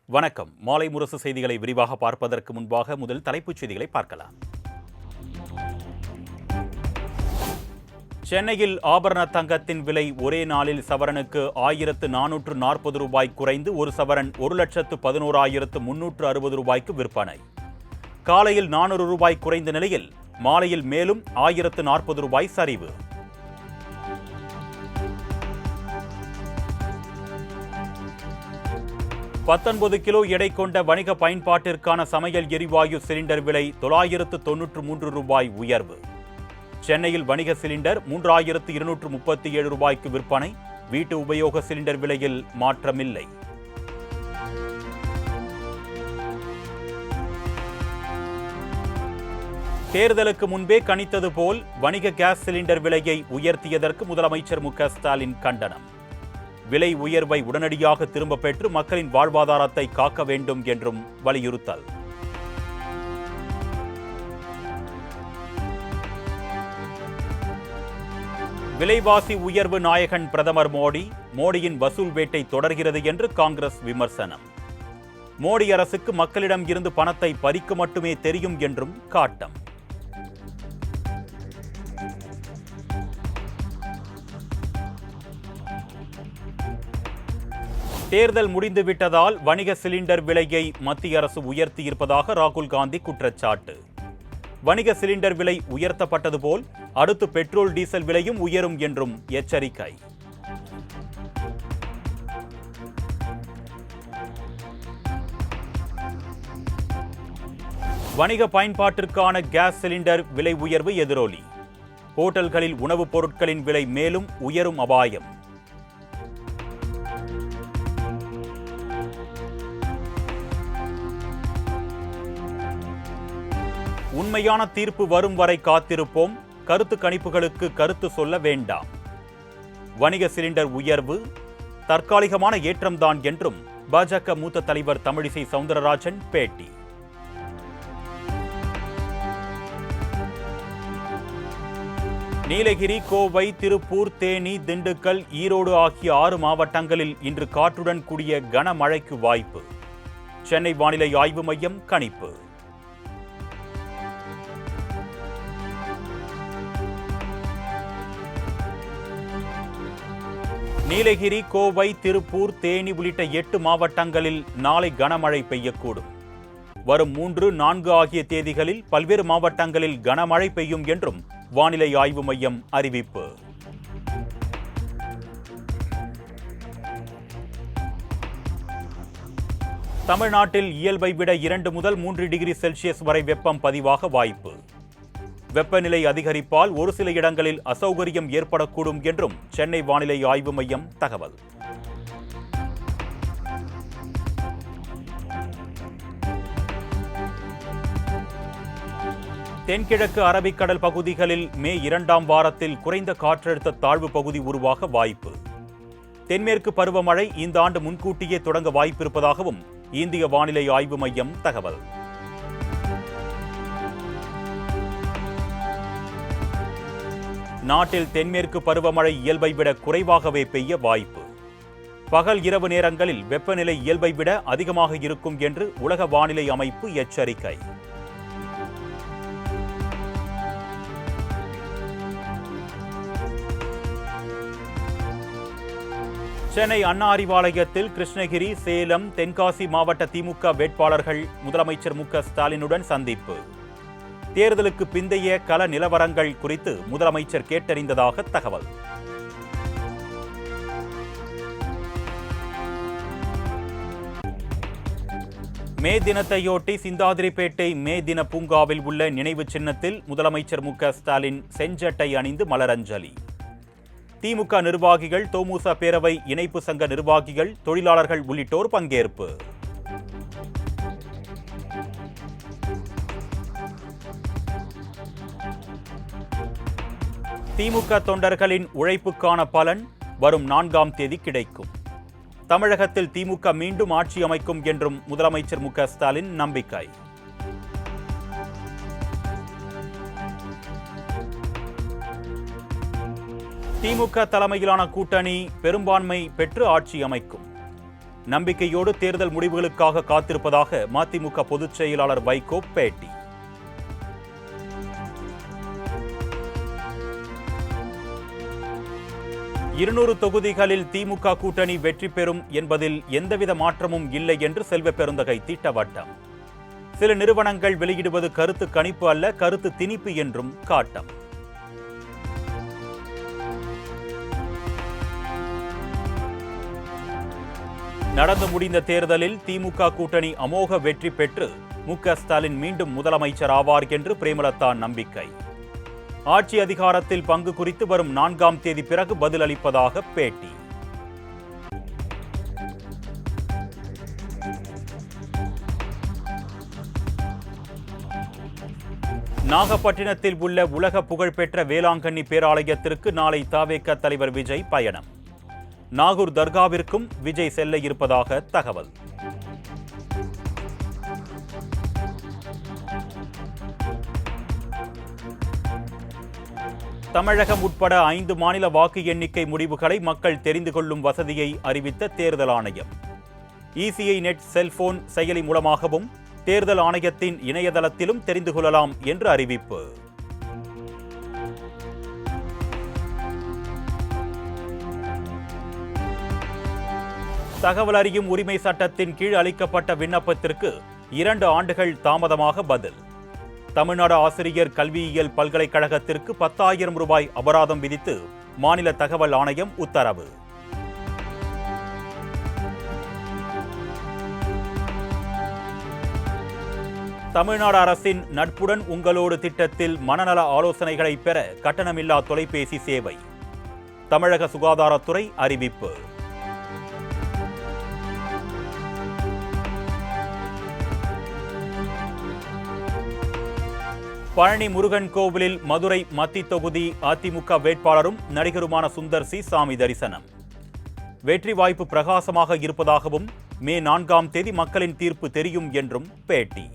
வணக்கம். மாலை முரசு செய்திகளை விரிவாக பார்ப்பதற்கு முன்பாக முதல் தலைப்புச் செய்திகளை பார்க்கலாம். சென்னையில் ஆபரண தங்கத்தின் விலை ஒரே நாளில் சவரனுக்கு 1440 ரூபாய் குறைந்து ஒரு சவரன் 1,11,360 ரூபாய்க்கு விற்பனை. காலையில் 400 ரூபாய் குறைந்த நிலையில் மாலையில் மேலும் 1040 ரூபாய் சரிவு. $19 கிலோ எடை கொண்ட வணிக பயன்பாட்டிற்கான சமையல் எரிவாயு சிலிண்டர் விலை 993 ரூபாய் உயர்வு. சென்னையில் வணிக சிலிண்டர் 3237 ரூபாய்க்கு விற்பனை. வீட்டு உபயோக சிலிண்டர் விலையில் மாற்றமில்லை. தேர்தலுக்கு முன்பே கணித்தது போல் வணிக கேஸ் சிலிண்டர் விலையை உயர்த்தியதற்கு முதலமைச்சர் மு.க. ஸ்டாலின் கண்டனம். விலை உயர்வை உடனடியாக திரும்ப பெற்று மக்களின் வாழ்வாதாரத்தை காக்க வேண்டும் என்றும் வலியுறுத்தல். விலைவாசி உயர்வு நாயகன் பிரதமர் மோடியின் வசூல் வேட்டை தொடர்கிறது என்று காங்கிரஸ் விமர்சனம். மோடி அரசுக்கு மக்களிடம் இருந்து பணத்தை பறிக்க மட்டுமே தெரியும் என்றும் காட்டம். தேர்தல் முடிந்துவிட்டதால் வணிக சிலிண்டர் விலையை மத்திய அரசு உயர்த்தியிருப்பதாக ராகுல் காந்தி குற்றச்சாட்டு. வணிக சிலிண்டர் விலை உயர்த்தப்பட்டது போல் அடுத்து பெட்ரோல் டீசல் விலையும் உயரும் என்றும் எச்சரிக்கை. வணிக பயன்பாட்டிற்கான கேஸ் சிலிண்டர் விலை உயர்வு எதிரொலி. ஹோட்டல்களில் உணவுப் பொருட்களின் விலை மேலும் உயரும் அபாயம். உண்மையான தீர்ப்பு வரும் வரை காத்திருப்போம். கருத்து கணிப்புகளுக்கு கருத்து சொல்ல வேண்டாம். வணிக சிலிண்டர் உயர்வு தற்காலிகமான ஏற்றம்தான் என்றும் பாஜக மூத்த தலைவர் தமிழிசை சவுந்தரராஜன் பேட்டி. நீலகிரி, கோவை, திருப்பூர், தேனி, திண்டுக்கல், ஈரோடு ஆகிய 6 மாவட்டங்களில் இன்று காற்றுடன் கூடிய கனமழைக்கு வாய்ப்பு. சென்னை வானிலை ஆய்வு மையம் கணிப்பு. நீலகிரி, கோவை, திருப்பூர், தேனி உள்ளிட்ட 8 மாவட்டங்களில் நாளை கனமழை பெய்யக்கூடும். வரும் 3, 4 ஆகிய தேதிகளில் பல்வேறு மாவட்டங்களில் கனமழை பெய்யும் என்றும் வானிலை ஆய்வு மையம் அறிவிப்பு. தமிழ்நாட்டில் இயல்பை விட 2 முதல் 3 டிகிரி செல்சியஸ் வரை வெப்பம் பதிவாக வாய்ப்பு. வெப்பநிலை அதிகரிப்பால் ஒரு சில இடங்களில் அசௌகரியம் ஏற்படக்கூடும் என்றும் சென்னை வானிலை ஆய்வு மையம் தகவல். தென்கிழக்கு அரபிக்கடல் பகுதிகளில் மே 2ஆம் வாரத்தில் குறைந்த காற்றழுத்த தாழ்வு பகுதி உருவாக வாய்ப்பு. தென்மேற்கு பருவமழை இந்த ஆண்டு முன்கூட்டியே தொடங்க வாய்ப்பிருப்பதாகவும் இந்திய வானிலை ஆய்வு மையம் தகவல். நாட்டில் தென்மேற்கு பருவமழை இயல்பை விட குறைவாகவே பெய்ய வாய்ப்பு. பகல் இரவு நேரங்களில் வெப்பநிலை இயல்பை விட அதிகமாக இருக்கும் என்று உலக வானிலை அமைப்பு எச்சரிக்கை. சென்னை அண்ணா அறிவாலயத்தில் கிருஷ்ணகிரி, சேலம், தென்காசி மாவட்ட திமுக வேட்பாளர்கள் முதலமைச்சர் மு.க. ஸ்டாலினுடன் சந்திப்பு. தேர்தலுக்கு பிந்தைய கள நிலவரங்கள் குறித்து முதலமைச்சர் கேட்டறிந்ததாக தகவல். மே தினத்தையொட்டி சிந்தாதிரிப்பேட்டை மே தின பூங்காவில் உள்ள நினைவு சின்னத்தில் முதலமைச்சர் மு.க. ஸ்டாலின் செஞ்சட்டை அணிந்து மலரஞ்சலி. திமுக நிர்வாகிகள், தொமுச பேரவை இணைப்பு சங்க நிர்வாகிகள், தொழிலாளர்கள் உள்ளிட்டோர் பங்கேற்பு. திமுக தொண்டர்களின் உழைப்புக்கான பலன் வரும் 4ஆம் தேதி கிடைக்கும். தமிழகத்தில் திமுக மீண்டும் ஆட்சி அமைக்கும் என்றும் முதலமைச்சர் மு.க. ஸ்டாலின் நம்பிக்கை. திமுக தலைமையிலான கூட்டணி பெரும்பான்மை பெற்று ஆட்சி அமைக்கும். நம்பிக்கையோடு தேர்தல் முடிவுகளுக்காக காத்திருப்பதாக மதிமுக பொதுச் செயலாளர் வைகோ பேட்டி. இருநூறு தொகுதிகளில் திமுக கூட்டணி வெற்றி பெறும் என்பதில் எந்தவித மாற்றமும் இல்லை என்று செல்வ பெருந்தகை திட்டவட்டம். சில நிறுவனங்கள் வெளியிடுவது கருத்து கணிப்பு அல்ல, கருத்து திணிப்பு என்றும் காட்டம். நடந்து முடிந்த தேர்தலில் திமுக கூட்டணி அமோக வெற்றி பெற்று மு.க. ஸ்டாலின் மீண்டும் முதலமைச்சர் ஆவார் என்று பிரேமலதா நம்பிக்கை. ஆட்சி அதிகாரத்தில் பங்கு குறித்து வரும் 4ஆம் தேதி பிறகு பதிலளிப்பதாக பேட்டி. நாகப்பட்டினத்தில் உள்ள உலக புகழ்பெற்ற வேளாங்கண்ணி பேராலயத்திற்கு நாளை தவேக தலைவர் விஜய் பயணம். நாகூர் தர்காவிற்கும் விஜய் செல்ல இருப்பதாக தகவல். தமிழகம் உட்பட 5 மாநில வாக்கு எண்ணிக்கை முடிவுகளை மக்கள் தெரிந்து கொள்ளும் வசதியை அறிவித்த தேர்தல் ஆணையம். இசிஐ நெட் செல்போன் செயலி மூலமாகவும் தேர்தல் ஆணையத்தின் இணையதளத்திலும் தெரிந்து கொள்ளலாம் என்று அறிவிப்பு. தகவல் அறியும் உரிமை சட்டத்தின் கீழ் அளிக்கப்பட்ட விண்ணப்பத்திற்கு 2 ஆண்டுகள் தாமதமாக பதில். தமிழ்நாடு ஆசிரியர் கல்வியியல் பல்கலைக்கழகத்திற்கு 10,000 ரூபாய் அபராதம் விதித்து மாநில தகவல் ஆணையம் உத்தரவு. தமிழ்நாடு அரசின் நட்புடன் உங்களோடு திட்டத்தில் மனநல ஆலோசனைகளை பெற கட்டணமில்லா தொலைபேசி சேவை. தமிழக சுகாதாரத்துறை அறிவிப்பு. பழனி முருகன் கோவிலில் மதுரை மத்தி தொகுதி அதிமுக வேட்பாளரும் நடிகருமான சுந்தர் சி சாமி தரிசனம். வெற்றி வாய்ப்பு பிரகாசமாக இருப்பதாகவும் மே 4ஆம் தேதி மக்களின் தீர்ப்பு தெரியும் என்றும் பேட்டி.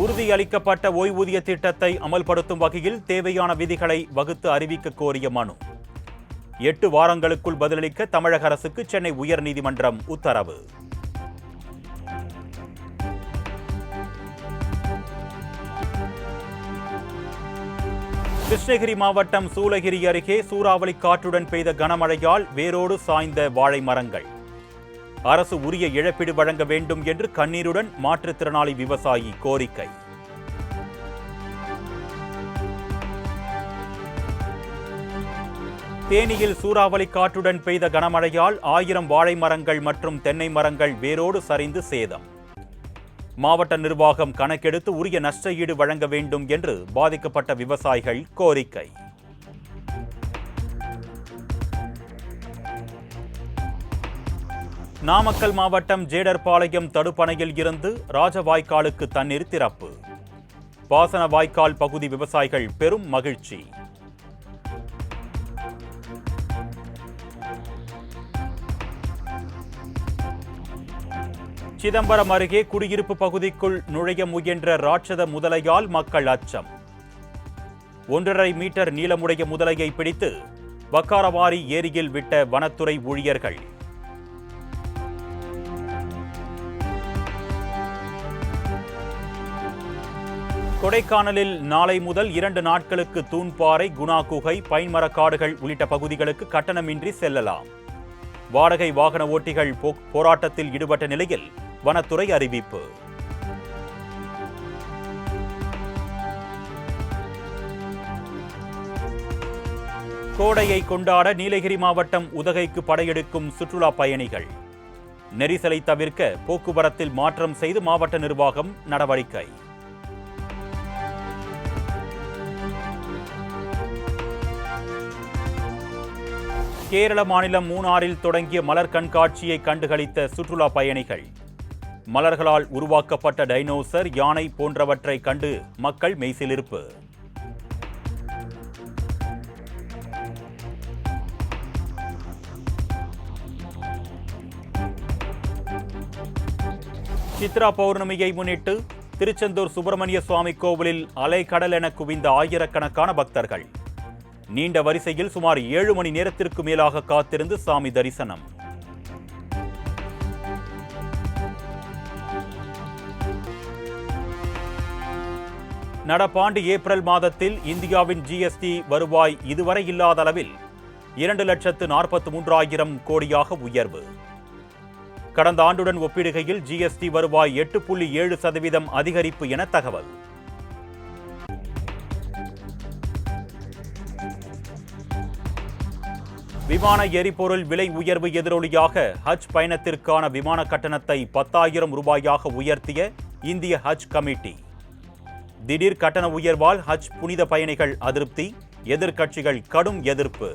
உறுதியளிக்கப்பட்ட ஓய்வூதிய திட்டத்தை அமல்படுத்தும் வகையில் தேவையான விதிகளை வகுத்து அறிவிக்க கோரிய மனு. 8 வாரங்களுக்குள் பதிலளிக்க தமிழக அரசுக்கு சென்னை உயர்நீதிமன்றம் உத்தரவு. கிருஷ்ணகிரி மாவட்டம் சூளகிரி அருகே சூறாவளி காற்றுடன் பெய்த கனமழையால் வேரோடு சாய்ந்த வாழை மரங்கள். அரசு உரிய இழப்பீடு வழங்க வேண்டும் என்று கண்ணீருடன் மாற்றுத்திறனாளி விவசாயி கோரிக்கை. தேனியில் சூறாவளி காற்றுடன் பெய்த கனமழையால் 1000 வாழை மரங்கள் மற்றும் தென்னை மரங்கள் வேரோடு சரிந்து சேதம். மாவட்ட நிர்வாகம் கணக்கெடுத்து உரிய நஷ்ட ஈடு வழங்க வேண்டும் என்று பாதிக்கப்பட்ட விவசாயிகள் கோரிக்கை. நாமக்கல் மாவட்டம் ஜேடர்பாளையம் தடுப்பணையில் இருந்து ராஜவாய்க்காலுக்கு தண்ணீர் திறப்பு. பாசன வாய்க்கால் பகுதி விவசாயிகள் பெரும் மகிழ்ச்சி. சிதம்பரம் அருகே குடியிருப்பு பகுதிக்குள் நுழைய முயன்ற ராட்சத முதலையால் மக்கள் அச்சம். 1.5 மீட்டர் நீளமுடைய முதலையை பிடித்து வக்காரவாரி ஏரியில் விட்ட வனத்துறை ஊழியர்கள். கொடைக்கானலில் நாளை முதல் 2 நாட்களுக்கு தூண்பாறை, குணா குகை, பைன்மரக்காடுகள் உள்ளிட்ட பகுதிகளுக்கு கட்டணமின்றி செல்லலாம். வாடகை வாகன ஓட்டிகள் போராட்டத்தில் ஈடுபட்ட நிலையில் வனத்துறை அறிவிப்பு. கோடையை கொண்டாட நீலகிரி மாவட்டம் உதகைக்கு படையெடுக்கும் சுற்றுலா பயணிகள். நெரிசலை தவிர்க்க போக்குவரத்தில் மாற்றம் செய்து மாவட்ட நிர்வாகம் நடவடிக்கை. கேரள மாநிலம் மூணாறில் தொடங்கிய மலர் கண்காட்சியை கண்டுகளித்த சுற்றுலா பயணிகள். மலர்களால் உருவாக்கப்பட்ட டைனோசர், யானை போன்றவற்றை கண்டு மக்கள் மெய்சிலிர்ப்பு. சித்ரா பௌர்ணமியை முன்னிட்டு திருச்செந்தூர் சுப்பிரமணிய சுவாமி கோவிலில் அலைக்கடல் என குவிந்த ஆயிரக்கணக்கான பக்தர்கள். நீண்ட வரிசையில் சுமார் 7 மணி நேரத்திற்கு மேலாக காத்திருந்து சாமி தரிசனம். நடப்பாண்டு ஏப்ரல் மாதத்தில் இந்தியாவின் ஜிஎஸ்டி வருவாய் இதுவரை இல்லாத அளவில் 2,43,000 கோடியாக உயர்வு. கடந்த ஆண்டுடன் ஒப்பிடுகையில் ஜிஎஸ்டி வருவாய் 8.7% அதிகரிப்பு என தகவல். விமான எரிபொருள் விலை உயர்வு எதிரொலியாக ஹஜ் பயணத்திற்கான விமான கட்டணத்தை 10,000 ரூபாயாக உயர்த்திய இந்திய ஹஜ் கமிட்டி. திடீர் கட்டண உயர்வால் ஹஜ் புனித பயணிகள் அதிருப்தி, எதிர்க்கட்சிகள் கடும் எதிர்ப்பு.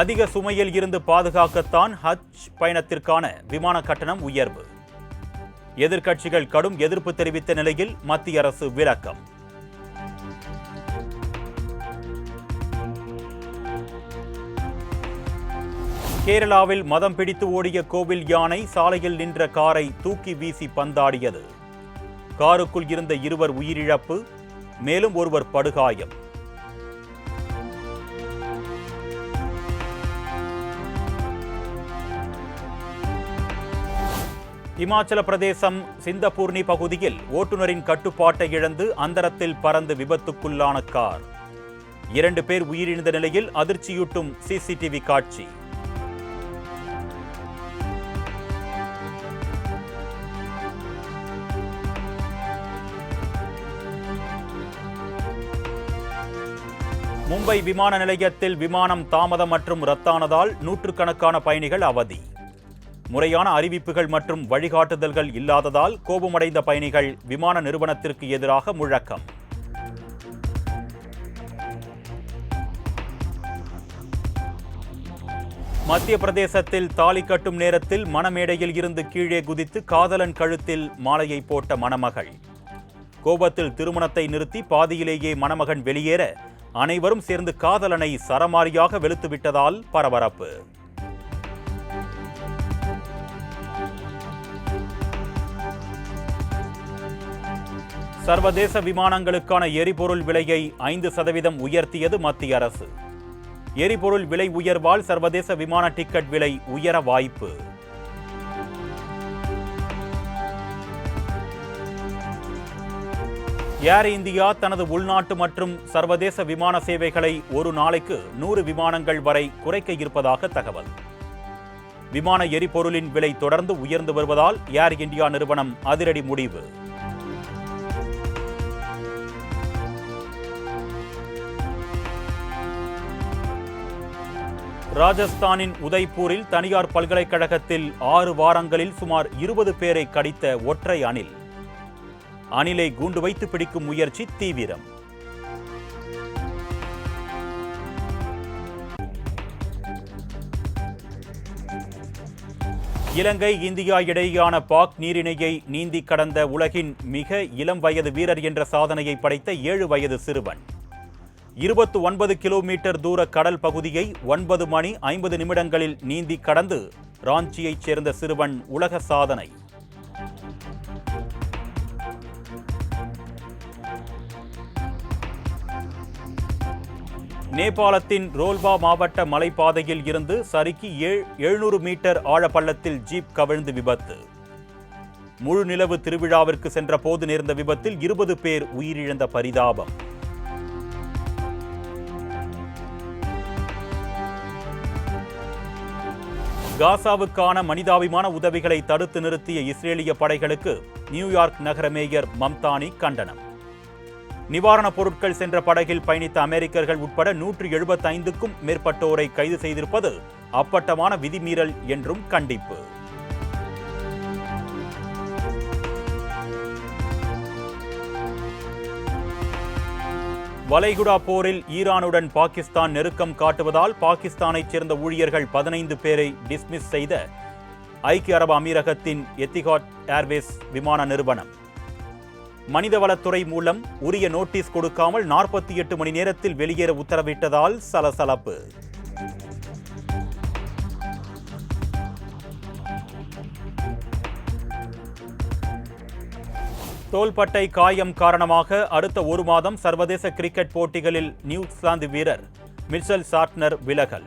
அதிக சுமையில் இருந்து பாதுகாக்கத்தான் ஹஜ் பயணத்திற்கான விமான கட்டணம் உயர்வு. எதிர்க்கட்சிகள் கடும் எதிர்ப்பு தெரிவித்த நிலையில் மத்திய அரசு விளக்கம். கேரளாவில் மதம் பிடித்து ஓடிய கோவில் யானை சாலையில் நின்ற காரை தூக்கி வீசி பந்தாடியது. காருக்குள் இருந்த 2 உயிரிழப்பு, மேலும் ஒருவர் படுகாயம். இமாச்சல பிரதேசம் சிந்தபூர்ணி பகுதியில் ஓட்டுநரின் கட்டுப்பாட்டை இழந்து அந்தரத்தில் பறந்து விபத்துக்குள்ளான கார். 2 பேர் உயிரிழந்த நிலையில் அதிர்ச்சியூட்டும் சிசிடிவி காட்சி. மும்பை விமான நிலையத்தில் விமானம் தாமதம் மற்றும் ரத்தானதால் நூற்றுக்கணக்கான பயணிகள் அவதி. முறையான அறிவிப்புகள் மற்றும் வழிகாட்டுதல்கள் இல்லாததால் கோபமடைந்த பயணிகள் விமான நிறுவனத்திற்கு எதிராக முழக்கம். மத்திய பிரதேசத்தில் தாலி கட்டும் நேரத்தில் மணமேடையில் இருந்து கீழே குதித்து காதலன் கழுத்தில் மாலையை போட்ட மணமகள். கோபத்தில் திருமணத்தை நிறுத்தி பாதியிலேயே மணமகன் வெளியேற அனைவரும் சேர்ந்து காதலனை சரமாரியாக வெளுத்துவிட்டதால் பரபரப்பு. சர்வதேச விமானங்களுக்கான எரிபொருள் விலையை 5% உயர்த்தியது மத்திய அரசு. எரிபொருள் விலை உயர்வால் சர்வதேச விமான டிக்கெட் விலை உயர வாய்ப்பு. ஏர் இந்தியா தனது உள்நாட்டு மற்றும் சர்வதேச விமான சேவைகளை ஒரு நாளைக்கு 100 விமானங்கள் வரை குறைக்க இருப்பதாக தகவல். விமான எரிபொருளின் விலை தொடர்ந்து உயர்ந்து வருவதால் ஏர் இந்தியா நிறுவனம் அதிரடி முடிவு. ராஜஸ்தானின் உதய்பூரில் தனியார் பல்கலைக்கழகத்தில் 6 வாரங்களில் சுமார் 20 பேரை கடித்த ஒற்றை அணில். அணிலை கூண்டு வைத்து பிடிக்கும் முயற்சி தீவிரம். இலங்கை இந்தியா இடையேயான பாக் நீரிணையை நீந்தி கடந்த உலகின் மிக இளம் வயது வீரர் என்ற சாதனையை படைத்த 7 வயது சிறுவன். 29 கிலோமீட்டர் தூர கடல் பகுதியை 9 மணி 50 நிமிடங்களில் நீந்தி கடந்து ராஞ்சியைச் சேர்ந்த சிறுவன் உலக சாதனை. நேபாளத்தின் ரோல்வா மாவட்ட மலைப்பாதையில் இருந்து சறுக்கி 700 மீட்டர் ஆழப்பள்ளத்தில் ஜீப் கவிழ்ந்து விபத்து. முழு நிலவு திருவிழாவிற்கு சென்ற போது நேர்ந்த விபத்தில் 20 பேர் உயிரிழந்த பரிதாபம். காசாவுக்கான மனிதாபிமான உதவிகளை தடுத்து நிறுத்திய இஸ்ரேலிய படைகளுக்கு நியூயார்க் நகர மேயர் மம்தானி கண்டனம். நிவாரணப் பொருட்கள் சென்ற படகில் பயணித்த அமெரிக்கர்கள் உட்பட 175க்கும் மேற்பட்டோரை கைது செய்திருப்பது அப்பட்டமான விதிமீறல் என்றும் கண்டிப்பு. வளைகுடா போரில் ஈரானுடன் பாகிஸ்தான் நெருக்கம் காட்டுவதால் பாகிஸ்தானைச் சேர்ந்த ஊழியர்கள் 15 பேரை டிஸ்மிஸ் செய்த ஐக்கிய அரபு அமீரகத்தின் எத்திஹாட் ஏர்வேஸ் விமான நிறுவனம். மனிதவளத்துறை மூலம் உரிய நோட்டீஸ் கொடுக்காமல் 48 மணி நேரத்தில் வெளியேற உத்தரவிட்டதால் சலசலப்பு. தோள்பட்டை காயம் காரணமாக அடுத்த ஒரு மாதம் சர்வதேச கிரிக்கெட் போட்டிகளில் நியூசிலாந்து வீரர் மிச்சல் சாட்னர் விலகல்.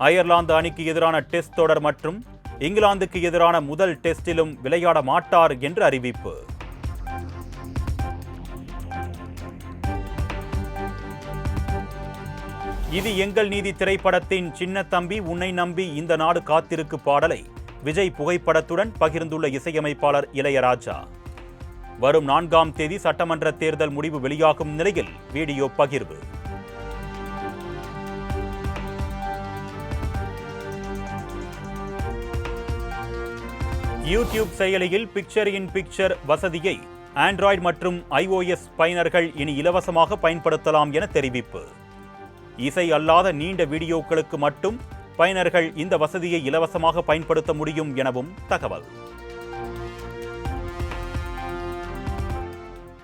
அயர்லாந்து அணிக்கு எதிரான டெஸ்ட் தொடர் மற்றும் இங்கிலாந்துக்கு எதிரான முதல் டெஸ்டிலும் விளையாட மாட்டார் என்று அறிவிப்பு. இது எங்கள் நீதி திரைப்படத்தின் சின்ன தம்பி உன்னை நம்பி இந்த நாடு காத்திருக்கு பாடலை விஜய் புகைப்படத்துடன் பகிர்ந்துள்ள இசையமைப்பாளர் இளையராஜா. வரும் 4ஆம் தேதி சட்டமன்ற தேர்தல் முடிவு வெளியாகும் நிலையில் வீடியோ பகிர்வு. யூடியூப் செயலியில் பிக்சர் இன் பிக்சர் வசதியை ஆண்ட்ராய்டு மற்றும் iOS பயனர்கள் இனி இலவசமாக பயன்படுத்தலாம் என தெரிவிப்பு. இசை அல்லாத நீண்ட வீடியோக்களுக்கு மட்டும் பயனர்கள் இந்த வசதியை இலவசமாக பயன்படுத்த முடியும் எனவும் தகவல்.